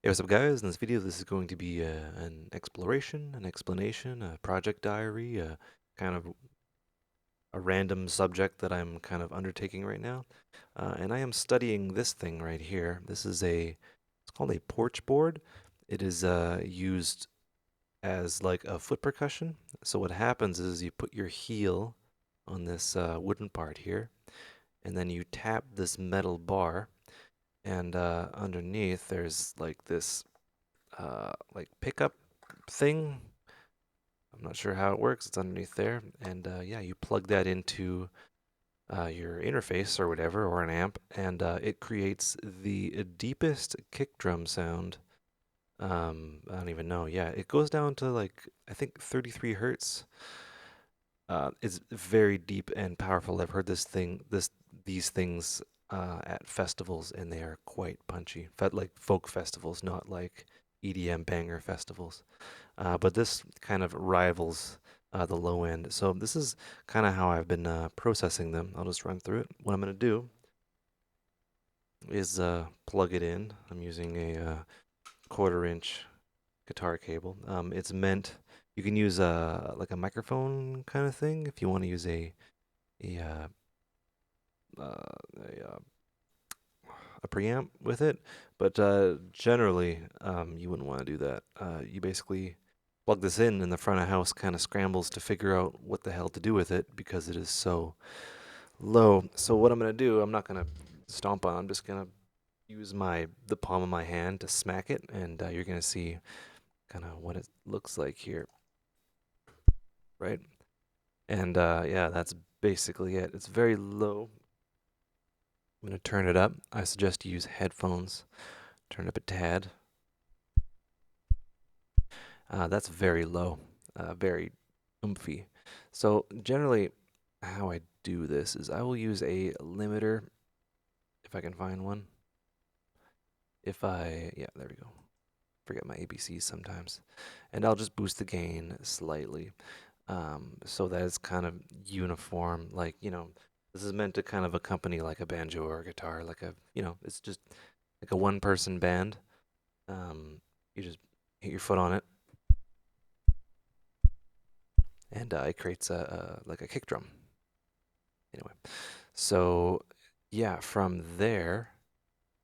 Hey, what's up, guys? In this video, this is going to be an exploration, an explanation, a project diary, kind of a random subject that I'm kind of undertaking right now. And I am studying this thing right here. It's called a porch board. It is used as like a foot percussion. So what happens is you put your heel on this wooden part here, and then you tap this metal bar, and underneath there's like this like pickup thing. I'm not sure how it works. It's underneath there, and yeah, you plug that into your interface or whatever, or an amp, and it creates the deepest kick drum sound. I don't even know. Yeah, it goes down to like I think 33 hertz. It's very deep and powerful. I've heard these things at festivals, and they are quite punchy. Like folk festivals, not like EDM banger festivals. But this kind of rivals the low end. So this is kind of how I've been processing them. I'll just run through it. What I'm going to do is plug it in. I'm using a quarter-inch guitar cable. It's meant you can use like a microphone kind of thing if you want to use a uh, a preamp with it, but generally you wouldn't want to do that. You basically plug this in, and the front of house kind of scrambles to figure out what the hell to do with it because it is so low. So what I'm gonna do, I'm not gonna stomp on. I'm just gonna use the palm of my hand to smack it, and you're gonna see kind of what it looks like here, right? And yeah, that's basically it. It's very low. I'm gonna turn it up. I suggest you use headphones. Turn it up a tad. That's very low, very oomphy. So generally, how I do this is I will use a limiter if I can find one. Yeah, there we go. Forget my ABCs sometimes. And I'll just boost the gain slightly so that it's kind of uniform. Like, this is meant to kind of accompany like a banjo or a guitar, it's just like a one-person band. You just hit your foot on it, and it creates like a kick drum. Anyway, so yeah, from there,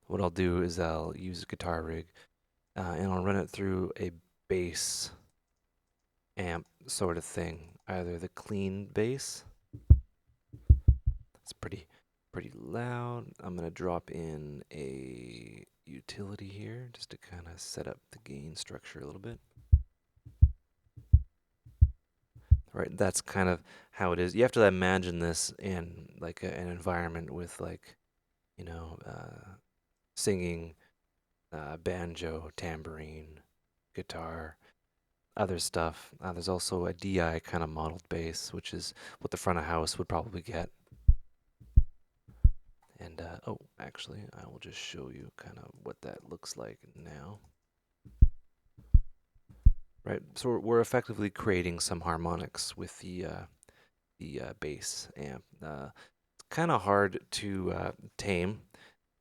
what I'll do is I'll use a guitar rig and I'll run it through a bass amp sort of thing, either the clean bass. It's pretty loud. I'm gonna drop in a utility here just to kind of set up the gain structure a little bit. Right, that's kind of how it is. You have to imagine this in like an environment with like, you know, singing, banjo, tambourine, guitar, other stuff. There's also a DI kind of modeled bass, which is what the front of house would probably get. And oh, actually, I will just show you kind of what that looks like now. Right, so we're effectively creating some harmonics with the bass amp. It's kind of hard to tame.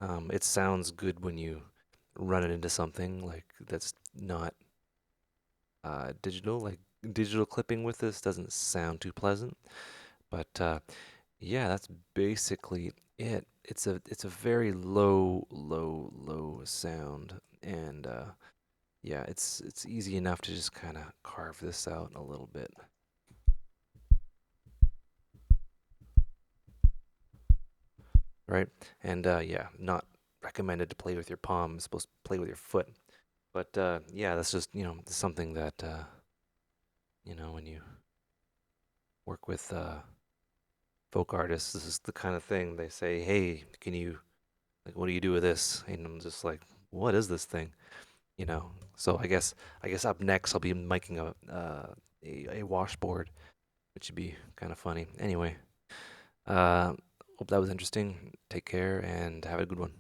It sounds good when you run it into something like that's not digital. Like digital clipping with this doesn't sound too pleasant. But yeah, that's basically it. It's a very low sound, and yeah, it's easy enough to just kind of carve this out a little bit. Right? And yeah, not recommended to play with your palm. It's supposed to play with your foot. But yeah, that's just something that when you work with folk artists, this is the kind of thing they say. Hey, can you like what do you do with this? And I'm just like, what is this thing? So I guess up next I'll be making a washboard, which would be kind of funny. Anyway, uh, hope that was interesting. Take care and have a good one.